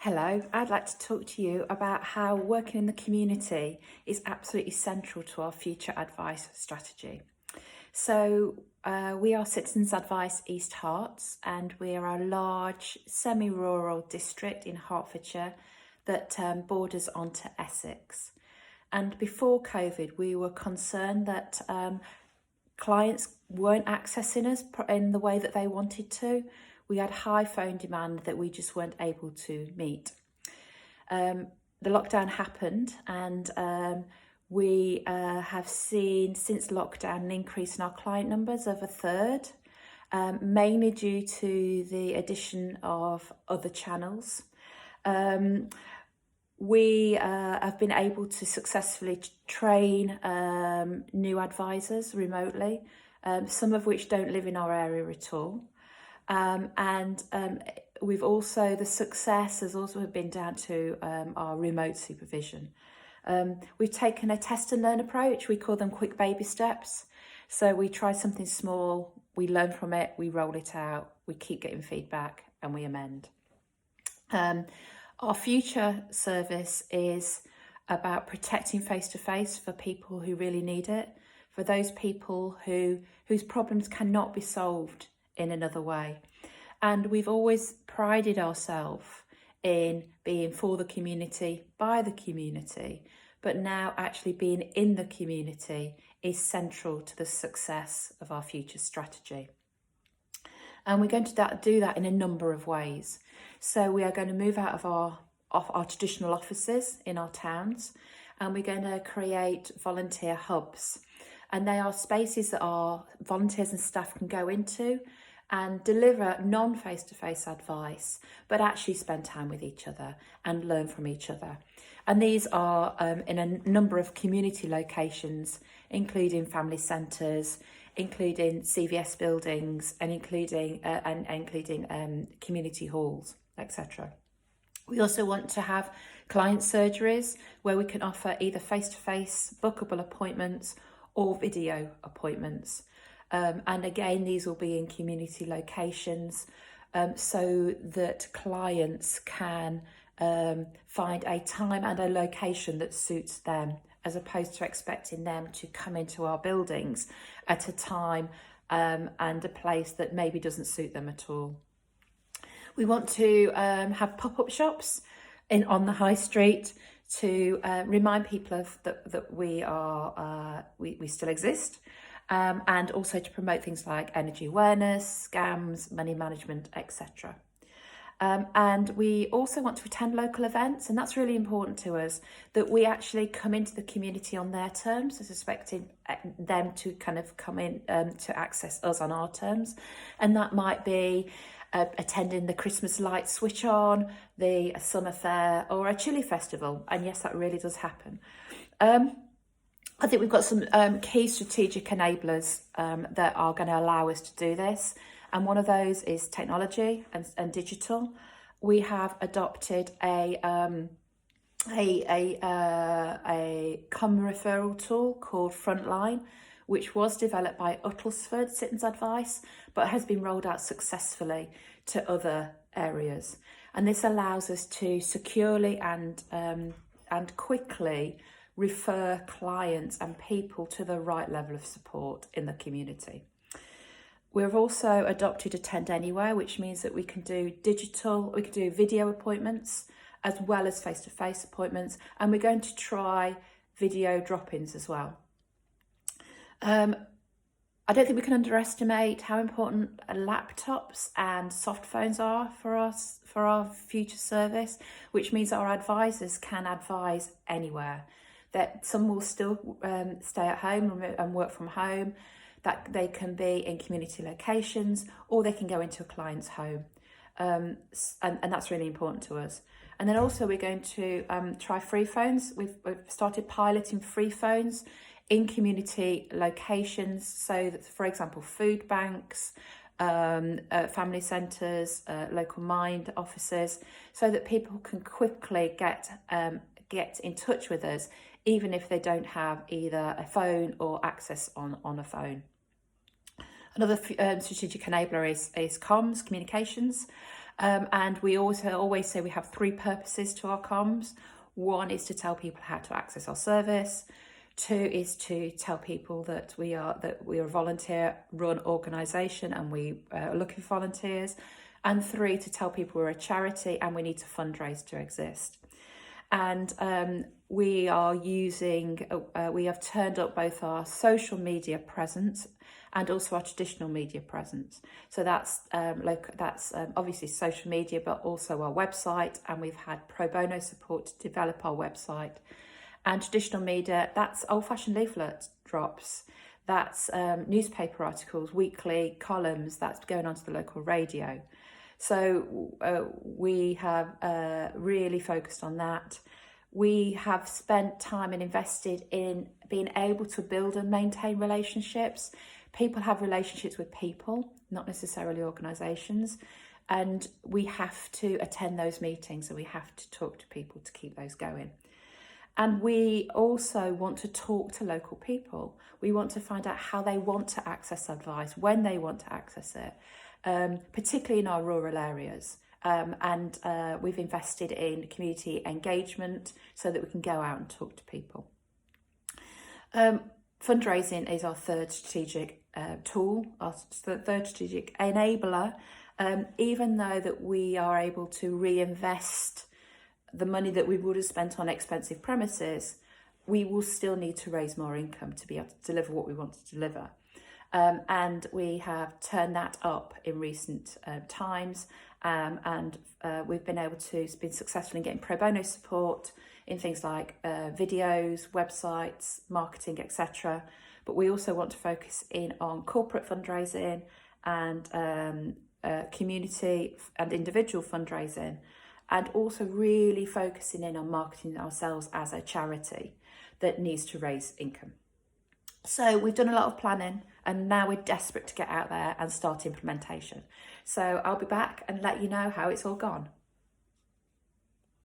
Hello, I'd like to talk to you about how working in the community is absolutely central to our future advice strategy. We are Citizens Advice East Herts, and we are a large semi-rural district in Hertfordshire that borders onto Essex. And before COVID, we were concerned that clients weren't accessing us in the way that they wanted to. We had high phone demand that we just weren't able to meet. The lockdown happened, and we have seen since lockdown an increase in our client numbers of a third, mainly due to the addition of other channels. We have been able to successfully train new advisors remotely, some of which don't live in our area at all. We've also, the success has also been down to our remote supervision. We've taken a test and learn approach. We call them quick baby steps. So we try something small, we learn from it, we roll it out, we keep getting feedback, and we amend. Our future service is about protecting face-to-face for people who really need it, for those people whose problems cannot be solved in another way. And we've always prided ourselves in being for the community, by the community, but now actually being in the community is central to the success of our future strategy. And we're going to do that in a number of ways. So we are going to move out of our traditional offices in our towns, and we're going to create volunteer hubs. And they are spaces that our volunteers and staff can go into and deliver non-face-to-face advice, but actually spend time with each other and learn from each other. And these are in a number of community locations, including family centres, including CVS buildings, and including community halls, etc. We also want to have client surgeries where we can offer either face-to-face bookable appointments or video appointments. And again, these will be in community locations so that clients can find a time and a location that suits them, as opposed to expecting them to come into our buildings at a time and a place that maybe doesn't suit them at all. We want to have pop-up shops on the high street to remind people that we still exist. And also to promote things like energy awareness, scams, money management, etc. And we also want to attend local events, and that's really important to us, that we actually come into the community on their terms, as expecting them to kind of come in to access us on our terms. And that might be attending the Christmas light switch on, the summer fair, or a chili festival. And yes, that really does happen. I think we've got some key strategic enablers that are going to allow us to do this. And one of those is technology and digital. We have adopted a common referral tool called Frontline, which was developed by Uttlesford Citizens Advice, but has been rolled out successfully to other areas. And this allows us to securely and quickly refer clients and people to the right level of support in the community. We've also adopted Attend Anywhere, which means that we can do video appointments as well as face-to-face appointments, and we're going to try video drop-ins as well. I don't think we can underestimate how important laptops and soft phones are for us, for our future service, which means our advisors can advise anywhere. That some will still stay at home and work from home, that they can be in community locations, or they can go into a client's home. And that's really important to us. And then also we're going to try free phones. We've started piloting free phones in community locations, so that, for example, food banks, family centres, local mind offices, so that people can quickly get in touch with us, even if they don't have either a phone or access on a phone. Another strategic enabler is comms, communications. And we also always say we have three purposes to our comms. One is to tell people how to access our service. Two is to tell people that we are a volunteer-run organisation and we are looking for volunteers. And three, to tell people we're a charity and we need to fundraise to exist. And we have turned up both our social media presence and also our traditional media presence. So that's obviously social media, but also our website. And we've had pro bono support to develop our website. And traditional media, that's old-fashioned leaflet drops. That's newspaper articles, weekly columns. That's going onto the local radio. So we have really focused on that. We have spent time and invested in being able to build and maintain relationships. People have relationships with people, not necessarily organisations. And we have to attend those meetings and we have to talk to people to keep those going. And we also want to talk to local people. We want to find out how they want to access advice, when they want to access it, particularly in our rural areas. And we've invested in community engagement so that we can go out and talk to people. Fundraising is our third strategic tool, our third strategic enabler. Even though that we are able to reinvest the money that we would have spent on expensive premises, we will still need to raise more income to be able to deliver what we want to deliver. And we have turned that up in recent times, and we've been successful in getting pro bono support in things like videos, websites, marketing, etc. But we also want to focus in on corporate fundraising and community and individual fundraising, and also really focusing in on marketing ourselves as a charity that needs to raise income. So we've done a lot of planning and now we're desperate to get out there and start implementation. So I'll be back and let you know how it's all gone.